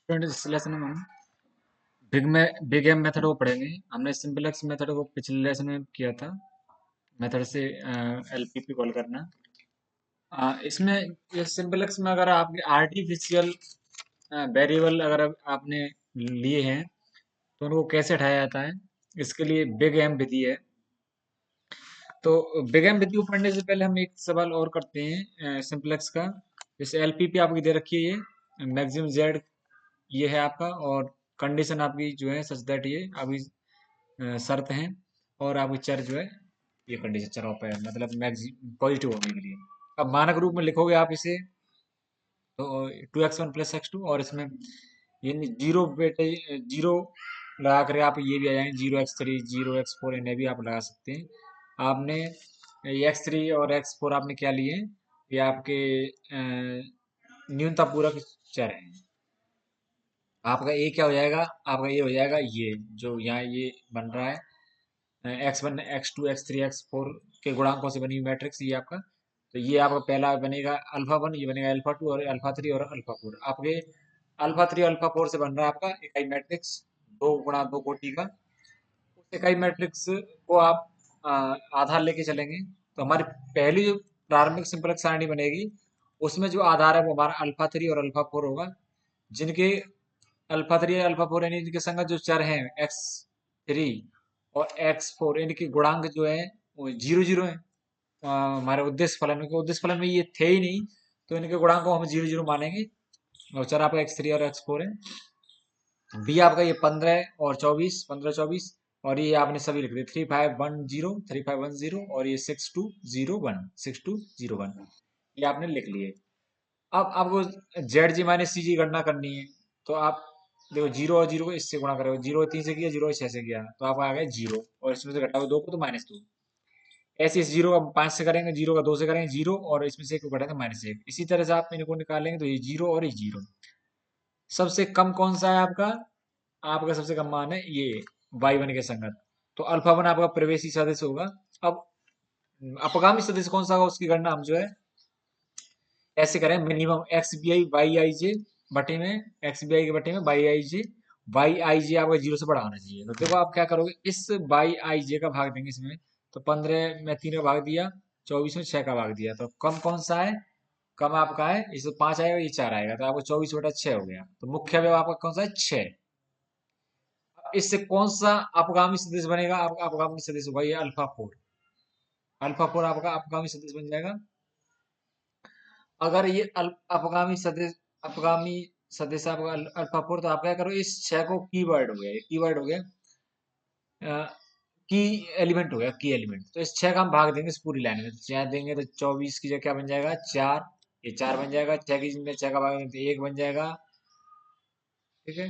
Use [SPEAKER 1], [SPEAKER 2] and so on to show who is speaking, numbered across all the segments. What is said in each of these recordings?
[SPEAKER 1] Friends इस lesson में हम बिग एम मेथड को पढ़ेंगे। हमने सिंपलेक्स मेथड को पिछले लेसन में किया था। मेथड से एलपीपी कॉल करना। इसमें ये सिंपलेक्स में अगर आपके आर्टिफिशियल वेरिएबल अगर आपने लिए हैं तो उनको कैसे हटाया जाता है, इसके लिए बिग एम विधि है। तो बिग एम विधि को पढ़ने से पहले हम एक सवाल और करते हैं सिंपलेक्स का। जैसे एलपीपी आपकी दे रखी है, ये मैक्सिमम जेड ये है आपका, और कंडीशन आपकी जो है सच दैट ये आपकी शर्त हैं, और आपकी चर जो है ये कंडीशन चर ऑफ है, मतलब मैक्सिम पॉजिटिव होने के लिए। अब मानक रूप में लिखोगे आप इसे तो 2x1 + x2, और इसमें ये जीरो बेटे जीरो लगा कर आप ये भी आ जाएंगे 0x3 0x4, इन्हें भी आप लगा सकते हैं। आपने x3 और x4 आपने क्या लिए हैं, ये आपके न्यूनता पूरक चर हैं। आपका ए क्या हो जाएगा, आपका ये हो जाएगा ये जो यहाँ ये बन रहा है x1 x2 x3 x4 के गुणांकों से बनी हुई मैट्रिक्स, ये आपका। तो ये आपका पहला बनेगा अल्फा 1, ये बनेगा अल्फा 2 और अल्फा 3 और अल्फा 4। आपके अल्फा 3 अल्फा 4 से बन रहा है आपका इकाई मैट्रिक्स 2 × 2 कोटि का। उस इकाई मैट्रिक्स को आप आ, आधार लेके चलेंगे तो हमारी पहली जो प्रारंभिक सिंपलेक्स सारणी बनेगी उसमें जो आधार है वो हमारा अल्फा 3 और अल्फा 4 होगा, जिनके अल्फा 3 अल्फा 4 यानी इनके संगत जो चर हैं x3 और x4, इनके गुणांक जो है वो 0 0 है। हमारे उद्देश्य फलन में, उद्देश्य फलन में ये थे ही नहीं, तो इनके गुणांक को हम 0 0 मानेंगे। और चर आपका x3 और x4 है। बी आपका ये 15 और 24, 15 24, और ये आपने सभी लिख दिए 3510 3510, और ये 6201 6201, ये आपने लिख लिए। अब आपको जेड जी माइनस सी जी गणना करनी है। तो आप देखो जीरो और जीरो को इससे गुणा करोगे, 0 3 से किया, 0 6 से किया, तो आपका आ गया 0, और इसमें से घटाओगे 2 को तो -2। ऐसे इस 0 का 5 से करेंगे, 0 का 2 से करेंगे 0, और इसमें से 1 को घटाएंगे -1। इसी तरह से आप इनको निकालेंगे तो ये 0 और ये 0। सबसे कम कौन सा है आपका, आपका सबसे कम मान है ये y1 के संगत। तो अल्फा 1 आपका प्रवेशी सदिश होगा। अब अपगामी सदिश कौन सा होगा उसकी गणना हम जो है ऐसे करें, minimum x b i y i j बटे में, एक्स बी आई के बटे में वाई आई जे आपका 0 से बड़ा होना चाहिए। तो देखो आप क्या करोगे, इस वाई आई जे का भाग देंगे इसमें। तो 15 में 3 का भाग दिया, 24 में 6 का भाग दिया, तो कम कौन सा है, कम आपका है इसमें 5 आएगा, ये 4 आएगा, तो आपको 24/6 हो गया। तो मुख्य अवयव आपका कौन सा है, 6। इससे कौन सा अपगामी सदिश बनेगा, आपका अपगामी सदिश होगा ये अल्फा 4। अल्फा 4 आपका अपगामी सदिश बन जाएगा। अगर ये अपगामी सदिश, अपगामी सदिश आपका अल्फा 4, तो आप क्या करो, इस 6 को कीवर्ड हो गया, ये कीवर्ड हो गया, की एलिमेंट हो गया, की एलिमेंट। तो इस 6 का हम भाग देंगे इस पूरी लाइन में, तो 6 देंगे तो 24 की जगह क्या बन जाएगा, 4। ये 4 बन जाएगा, 6 की जगह 6 का भाग देंगे तो 1 बन जाएगा। ठीक है।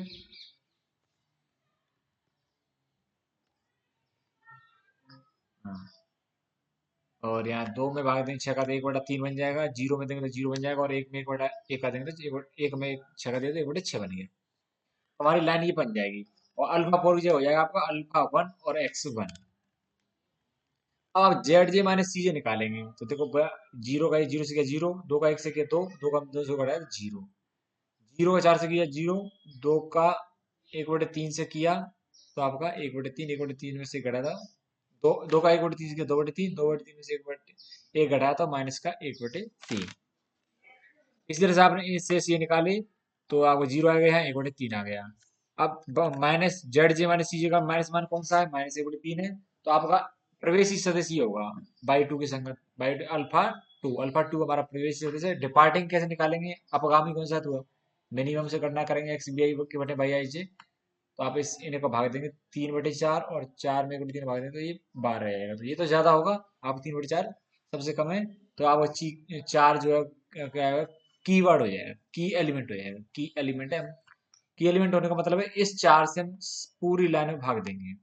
[SPEAKER 1] हाँ, और यहाँ 2 में भाग देंगे 6 का तो 1/3 बन जाएगा, 0 में देंगे तो 0 बन जाएगा, और 1 में 1 का देंगे तो 1 में 6 का देंगे तो 1/6 बन गया। हमारी लाइन ये बन जाएगी। और अल्फा 4 जो हो जाएगा आपका अल्फा 1 और x1। अब आप जेड जे माइनस सी जे निकालेंगे तो देखो, जीरो का 0 से किया 0, 2 का 1 से किया 2, 2 का 2 से घटाया 0, 0 का 4 से किया 0, 2 का 1/3 से किया तो आपका 1/3, 1/3 में से घटा था, दो, 2 का 1/3 से किया 2/3, 2/3 में से 1 घटाया था माइनस का 1/3। इसी तरह से आपने इससे ये निकाली तो आपको 0 आ गया है, 1/3 आ गया। अब माइनस जेड जे माइनस सी जे का माइनस मान कौन सा है, -1/3 है। तो आपका प्रवेशी सदस्य ही होगा बाई टू के संगत, बाई अल्फा 2 हमारा प्रवेशी सदस्य है। डिपार्टिंग कैसे निकालेंगे, अपगामी कौन सा है, तो मिनिमम से गणना करेंगे एक्स बी आई के बटे बाई आई जे। तो आप इस इन्हें को भाग देंगे 3/4, और 4 में 1/3 भाग देंगे तो ये 12 रहेगा। तो ये तो ज्यादा होगा, आप 3/4 सबसे कम है। तो आप अच्छी 4 जो है क्या है, कीवर्ड हो जाएगा, की एलिमेंट हो जाएगा, की एलिमेंट है। की एलिमेंट होने का मतलब है इस 4 से हम पूरी लाइन में भाग देंगे।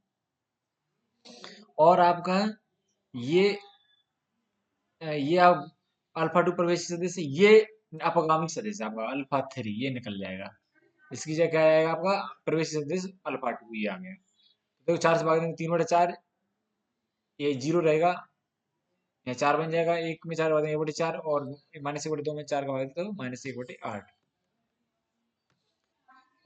[SPEAKER 1] और आपका ये ये आप अल्फा 2 प्रवेशी सदिश, ये अपगामी सदिश आपका अल्फा 3 ये निकल जाएगा। इसकी जगह क्या आएगा आपका, प्रवेशी सदिश अल्फा 2 ये आ गया। देखो 4 से भाग देंगे 3/4, ये 0 रहेगा, यहाँ 4 बन जाएगा, 1 में 4 भाग देंगे 1/4, और -1/2 में 4 का भाग देते हो -1/8।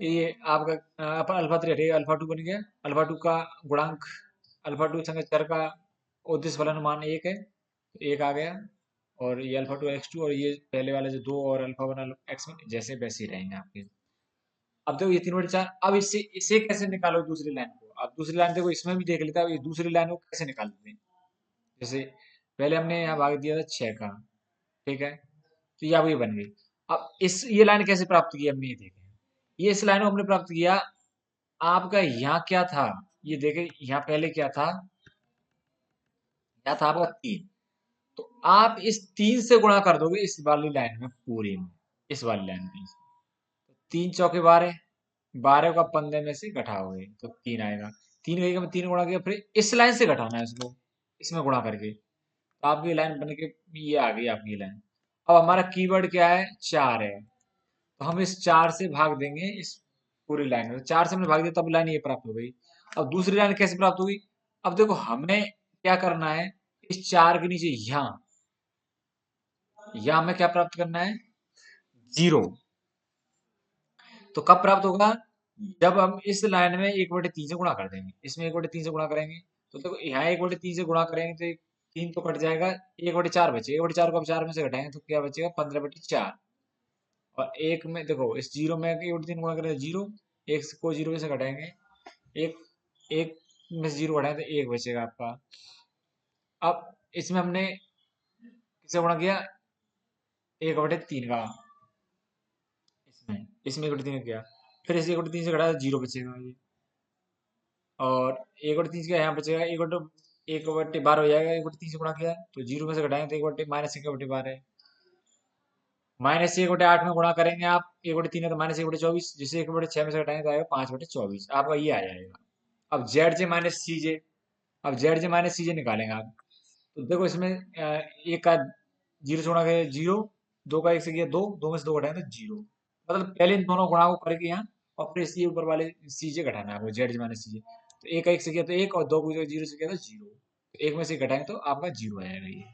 [SPEAKER 1] ये आपका अपन अल्फा 3 हटेगा, अल्फा 2 बन गया। अल्फा 2 का गुणांक, अल्फा 2 संग चर का उद्देश्य फलन मान 1 है, तो 1 आ गया। और ये अल्फा 2 x2 और ये पहले वाले जो 2 और अल्फा 1 x 1 जैसे वैसे ही रहेंगे आपके। अब देखो ये 3/4, अब इससे इसे कैसे निकालो दूसरी लाइन को। अब दूसरी लाइन देखो इसमें भी देख लेता है, ये दूसरी लाइन को कैसे निकालते हैं। जैसे पहले हमने यहाँ भाग दिया था 6 का, ठीक है, तो ये अब ये बन गई। अब इस ये लाइन कैसे प्राप्त की हमने, ये देखें। ये इस लाइन को हमने प्राप्त किया, आपका यहाँ क्या था, ये देखें यहाँ पहले क्या था, क्या था आपका 3। तो आप इस 3 से गुणा कर दोगे इस वाली लाइन में, पूरी में, इस वाली लाइन में। 3 चौके 12, 12 का 15 में से घटाओगे तो 3 आएगा। 3 गई, 3 गुणा किया, फिर इस लाइन से घटाना है इसको, इसमें गुणा करके, तो आपकी लाइन बन के ये आ गई आपकी लाइन। अब हमारा कीवर्ड क्या है, 4 है, तो हम इस 4 से भाग देंगे इस पूरी लाइन में। 4 से हमने भाग दिया तब लाइन ये प्राप्त हो गई। अब दूसरी लाइन कैसे प्राप्त हुई, अब देखो हमें क्या करना है, इस 4 के नीचे यहाँ हमें क्या प्राप्त करना है, 0। तो कब प्राप्त होगा, जब हम इस लाइन में 1/3 से गुणा कर देंगे, इसमें 1/3 से गुणा करेंगे, तो देखो यहाँ 1/3 से गुणा करेंगे तो 3 तो कट जाएगा, 1/4 बचेगा। 1/4 को अब 4 में से घटाएंगे तो क्या बचेगा, 15/4। और एक में देखो इस 0 में 1/3 गुणा करें तो 0, एक को 0 में से घटाएंगे, एक एक में से 0 घटाएं तो 1 बचेगा आपका। अब इसमें हमने किससे गुणा किया, 1/3 का, इसमें 1/3 किया, फिर इसे 1/3 से घटाया तो 0 बचेगा ये। और 1/3 का यहाँ बचेगा, 1/12 हो जाएगा, 1/3 से गुणा किया तो 0 में से घटाएंगे तो 1/-1/12। -1/8 में गुणा करेंगे आप, 1/3 है तो -1/24, जिसे 1/6 में से घटाएंगे तो आएगा 5/24, आपका ये आ जाएगा। अब जेड जे माइनस सी जे, अब जेड जे माइनस सी जे निकालेंगे आप, तो देखो इसमें एक का 0 से गुणा किया 0, 2 का 1 से किया 2, 2 में से 2 घटाएंगे तो 0। मतलब पहले इन दोनों गुणा को करके यहाँ, और फिर इसी ऊपर वाले सी जे घटाना है आपको, जेड जे माइनस सी जे। तो 1 का 1 से किया तो 1, और 2 को 0 से किया तो 0, तो 1 में से घटाएंगे तो आपका 0 आ जाएगा ये।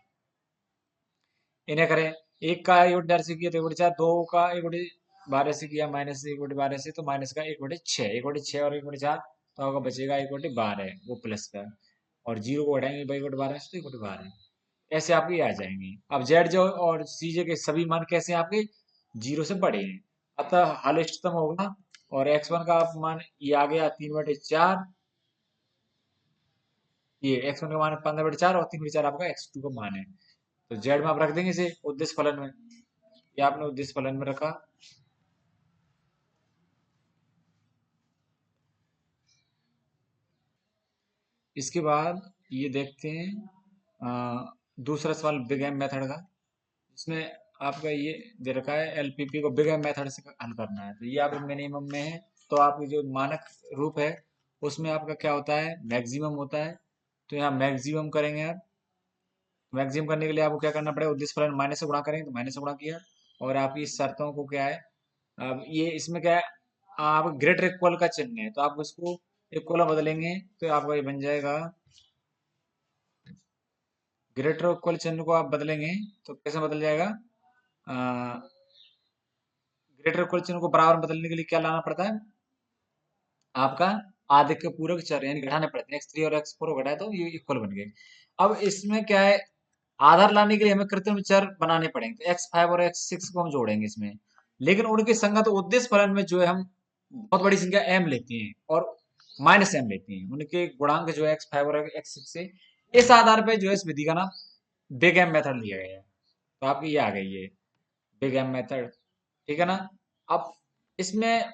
[SPEAKER 1] इन्हें करें, 1 का 1/4 से किया तो 1/4, 2 का 1/12 से किया, -1/12 से, तो माइनस का 1/6, 1/6 और 1/4, तो आपका बचेगा 1/12 वो प्लस का, और 0 को घटाएंगे भाई 1/12 से, तो 1/12 ऐसे आपके आ जाएंगे। अब जेड जो और सी जे के सभी मान कैसे हैं आपके, 0 से बड़े हैं, अतः हल इष्टतम होगा। और x1 का आप मान ये आ गया 3/4, ये x1 का मान 15/4, और 3/4 आपका x2 का मान है। तो जेड में आप रख देंगे इसे उद्देश्य फलन में, ये आपने उद्देश्य फलन में रखा। इसके बाद ये देखते हैं दूसरा सवाल बिग एम मेथड का। इसमें आपका ये दे रखा है, एलपीपी को बिग एम मेथड से हल करना है, तो ये आपके मिनिमम में है। तो आपकी जो मानक रूप है उसमें आपका क्या होता है, मैक्सिमम होता है, तो यहाँ मैक्सिमम करेंगे आप। मैक्सिमम करने के लिए आपको क्या करना पड़ेगा, उद्देश्य फलन माइनस से गुणा करेंगे, तो माइनस से गुणा किया। और आपकी शर्तों को क्या है, अब ये इसमें क्या है, आप ग्रेटर इक्वल का चिन्ह है, तो आप उसको इक्वल में बदलेंगे, तो आपका ये बन जाएगा, ग्रेटर इक्वल चिन्ह को आप बदलेंगे तो कैसे बदल जाएगा, ग्रेटर इक्वल चिन्ह को बराबर बदलने के लिए क्या लाना पड़ता है आपका, आधे के पूरक चर यानी घटाने पड़ते हैं, x3 और x4 घटाए तो ये इक्वल बन गए। अब इसमें क्या है, आधार लाने के लिए हमें कृत्रिम चर बनाने पड़ेंगे, तो x5 और x6 को हम जोड़ेंगे इसमें। लेकिन उनके संगत उद्देश्य फलन में जो है हम बहुत बड़ी संख्या m लेते हैं और -m लेते हैं, उनके गुणांक जो है x5 और x6 से। इस आधार पे जो है इस विधि का नाम बिग एम मेथड लिया गया है। तो आपकी ये आ गई है बिग एम मेथड, ठीक है ना। अब इसमें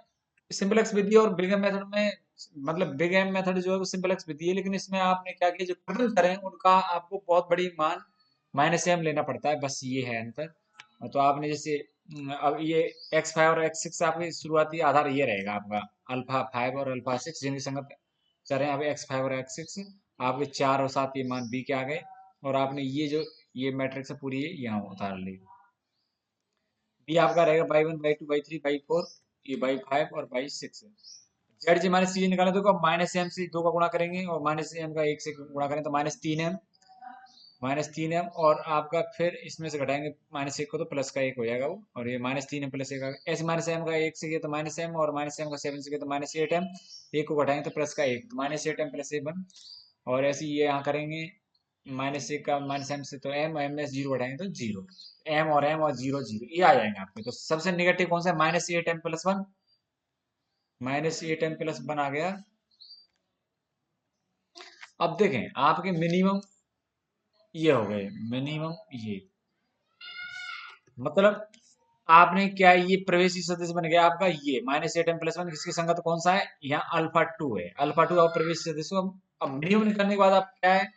[SPEAKER 1] सिंपल एक्स विधि और बिग एम मेथड में, मतलब बिग एम मेथड जो है वो सिंपल एक्स विधि है, लेकिन इसमें आपने क्या किया, जो कृत्रिम चर हैं उनका आपको बहुत बड़ी मान -m लेना पड़ता है, बस ये है अंतर। तो आपने जैसे अब ये x5 और x6 आपके शुरुआती आधार ये रहेगा आपका, अल्फा 5 और अल्फा 6 जिनकी संगत चर हैं, अभी x5 और x6 आपके 4 और 7 ये मान b के आ गए। और आपने ये जो ये मैट्रिक्स है पूरी ये यहाँ उतार ली। बी आपका रहेगा बाई 1 बाई 2 बाई 3 बाई 4, ये बाई 5 और बाई 6 है। जेड जी माइनस सी निकालें तो माइनस एम से 2 का गुणा करेंगे, और -m का 1 से गुणा करें तो -3m, -3m, और आपका फिर इसमें से घटाएंगे -1 को तो प्लस का 1 हो जाएगा वो, और ये -3m प्लस 1 ऐसे -m का 1 से किया तो -m, और -m का 7 से किया तो -8m, 1 को घटाएंगे तो प्लस का 1, तो -8m प्लस 1, और ऐसे ये यहाँ करेंगे -1 का -m से तो m में 0 घटाएंगे तो 0, m और 0 0 ये आ जाएंगे आपके। तो सबसे निगेटिव कौन सा है? -8m प्लस 1, -8m प्लस 1 आ गया। अब देखें आपके मिनिमम ये हो गए, मिनिमम ये, मतलब आपने क्या, ये प्रवेशी सदिश बन गया आपका ये -8m+1, किसकी संगत कौन सा है? यहाँ अल्फा 2 है, अल्फा 2 और प्रवेशी सदिश को अब मिनिमम निकालने के बाद आप क्या है,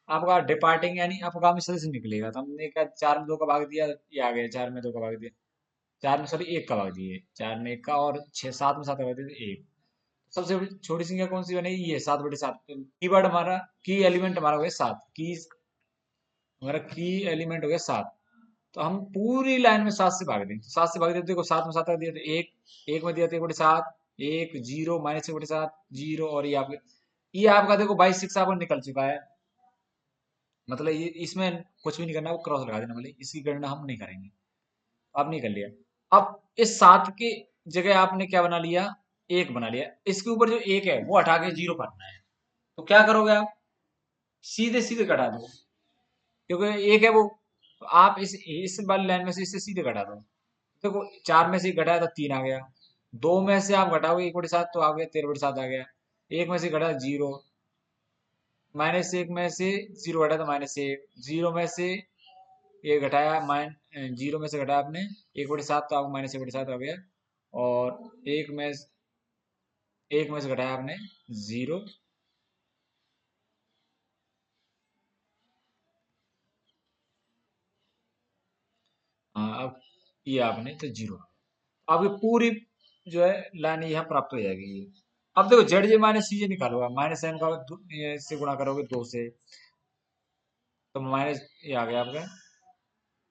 [SPEAKER 1] आपका डिपार्टिंग यानी अपगामी सदिश निकलेगा। तो हमने क्या 4 में 2 का भाग दिया, ये आ गया, 4 में 2 का भाग दिया, 4 में सॉरी 1 का भाग दिए, 4 में 1 का, और 7 में 7 का भाग दिया 1। सबसे छोटी संख्या कौन सी बनेगी? ये 7/7। कीवर्ड हमारा, की एलिमेंट हमारा हो गया 7, की हमारा की एलिमेंट हो गया 7। तो हम पूरी लाइन में 7 से भाग दें, तो 7 से भाग देते, देखो 7 में 7 का दिया तो 1, 1 में दिया तो 1/7, 1 0 -1/7 0, और ये आपका देखो 22 आपको निकल चुका है। मतलब ये इसमें कुछ भी नहीं करना, वो क्रॉस लगा देना, मतलब इसकी गणना हम नहीं करेंगे। आपने कर लिया। अब इस 7 की जगह आपने क्या बना लिया? 1 बना लिया। इसके ऊपर जो 1 है वो हटा के 0 करना है। तो क्या करोगे आप? सीधे सीधे घटा दो, क्योंकि 1 है वो, तो आप इस वाली लाइन में से इससे सीधे घटा दो। देखो 4 में से घटाया तो 3 आ गया, 2 में से आप घटाओगे 1/7 तो आ गया 13/7 आ गया, 1 में से घटा 0, -1 में से 0 घटा तो -1, 0 में से ये घटाया, 0 में से घटाया आपने 1/7 तो आपको -1/7 आ गया, और 1 में से घटाया आपने 0। हाँ, अब ये आपने तो 0, आपकी पूरी जो है लाइन यहाँ प्राप्त हो जाएगी ये। अब देखो जेड जे माइनस सी जे निकालो आप, -m का ये से गुणा करोगे 2 से, तो माइनस ये आ गया आपका,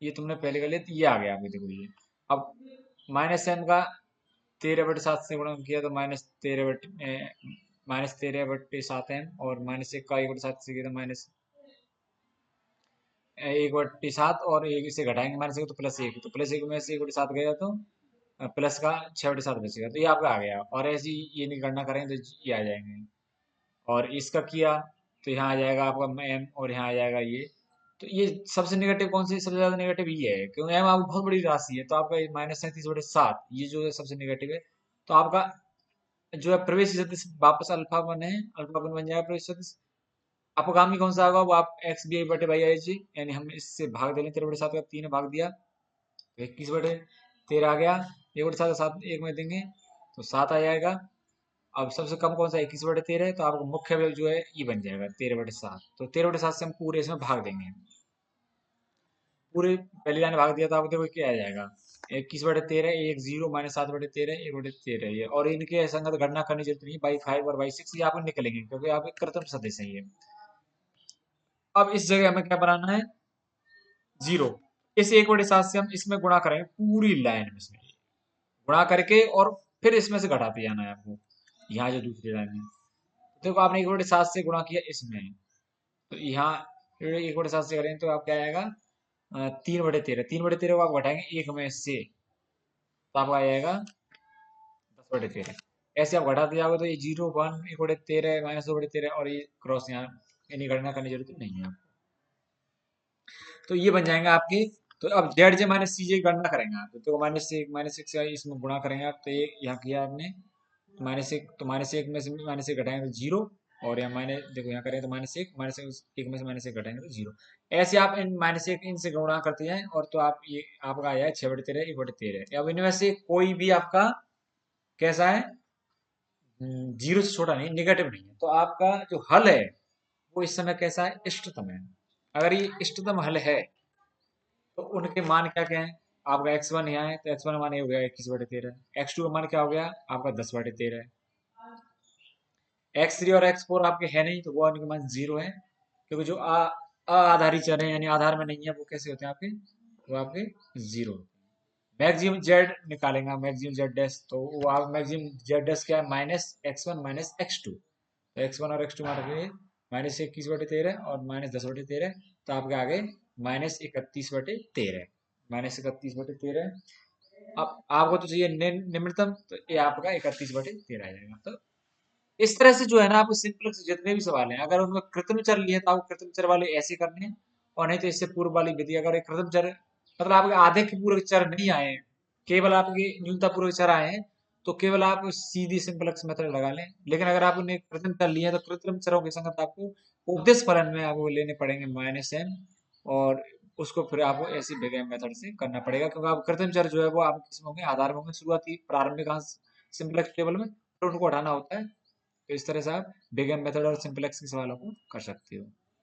[SPEAKER 1] ये तुमने पहले कर लिया तो ये आ गया आपके, देखो ये। अब -m का 13/7 से गुणा किया तो -13/7m, और -1 का 1/7 से किया तो -1/7, और एक इसे घटाएंगे -1 तो +1, तो +1 में से 1/7 गया तो प्लस का 6/7 बचेगा, तो ये आपका आ गया। और ऐसी ये नहीं गणना करेंगे तो ये आ जाएंगे, और इसका किया तो यहाँ आ जाएगा आपका एम, और यहाँ आ जाएगा ये। तो ये सबसे नेगेटिव कौन सी, सबसे ज्यादा नेगेटिव ये है, क्योंकि एम आपकी बहुत बड़ी राशि है, तो आपका -37/7 ये जो है सबसे नेगेटिव है। तो आपका जो है प्रवेश सदिश वापस अल्फा 1 है, अल्फा 1 बन जाएगा प्रवेश सदिश। अपगामी कौन सा होगा? वो आप एक्स बी आई बटे वाई आई जी, यानी हम इससे भाग दे लें, 13/7 का 3 भाग दिया तो 21/13 आ गया, 1/7 7 1 में देंगे तो 7 आ जाएगा। अब सबसे कम कौन सा? 21/13 है, तो आपका मुख्य अवयव जो है ये बन जाएगा 13/7, तो 13/7 से हम पूरे इसमें भाग देंगे, पूरे पहली लाइन भाग दिया तो आपको देखो क्या आ जाएगा, 21/13, 1 0 -7/13, 1/13 ये, और इनके संगत गणना करने की जरूरत नहीं, बाई 5 और बाई 6 ये आपको निकलेंगे, क्योंकि आप एक कृत्रिम सदिश है ये। अब इस जगह हमें क्या बनाना है? 0। इस 1/7 से हम इसमें गुणा करेंगे पूरी लाइन में, इसमें गुणा करके, और फिर इसमें से घटाते जाना है आपको, यहाँ जो दूसरी लाइन है। देखो आपने 1/7 से गुणा किया इसमें, तो यहाँ 1/7 से करें तो आप क्या आएगा? 3/13, 3/13 को आप घटाएंगे 1 में से, तो आपका आ जाएगा 10/13। ऐसे आप घटाते जाओगे तो ये 0 1 1/13 -2/13, और ये क्रॉस यहाँ इन्हीं गणना करने की जरूरत नहीं है। तो ये बन जाएंगे आपके। तो अब जेड जे माइनस सी जे गणना करेंगे आप, तो -1 से इसमें गुणा करेंगे आप, तो ये यहाँ किया आपने -1, तो -1 में से -1 घटाएंगे तो 0, और यहाँ माइनस देखो यहाँ करें तो -1, -1 में से -1 घटाएंगे तो 0। ऐसे आप इन -1 इनसे गुणा करते जाएं, और तो आप ये आपका आया है 6/13 1/13। अब इनमें से कोई भी आपका कैसा है? 0 से छोटा नहीं, निगेटिव नहीं है, तो आपका जो हल है वो इस समय कैसा है? इष्टतम है। अगर ये इष्टतम हल है तो उनके मान क्या क्या है? आपका x1 यहाँ है, तो x1 का मान ये हो गया 21/13, x2 का मान क्या हो गया आपका 10/13 है, x3 और x4 आपके है नहीं, तो वो उनके मान 0 है, क्योंकि जो आधारी चर है यानी आधार में नहीं है, वो कैसे होते हैं आपके? वो आपके 0। मैक्सिमम जेड निकालेंगे, मैक्सिमम जेड डैश, तो वो आप मैक्सिमम जेड डैश क्या है? -x1 -x2, तो x1 और x2 मान रखिए -21/13 और -10/13, तो आपके आ गए -31/13। -31/13। अब आपको तो चाहिए निम्नतम, तो ये आपका 31/13 आ जाएगा। तो इस तरह से जो है ना, आपको सिंपल जितने भी सवाल हैं, अगर उनमें कृत्रिम चर लिए तो आपको कृत्रिम चर वाले ऐसे करने हैं, और नहीं तो इससे पूर्व वाली विधि, अगर एक कृत्रिम चर मतलब आपके आधे के पूरे चर नहीं आए हैं, केवल आपके न्यूनतम पूरे चर आए हैं, तो केवल आप सीधी सिंपलेक्स मेथड लगा लें। लेकिन अगर आपने कृत्रिम चर लिए हैं, तो कृत्रिम चरों के संगत आपको उपदेश फलन में आपको लेने पड़ेंगे -n, और उसको फिर आपको ऐसी बिग मेथड से करना पड़ेगा, क्योंकि आप कृत्रिम चर जो है वो आप किसमें होंगे, आधार में होंगे, शुरुआती प्रारंभिक अंश सिंपलेक्स टेबल में, तो उनको हटाना होता है। तो इस तरह से आप बिग एम मेथड और सिंपलेक्स के सवालों को कर सकते हो।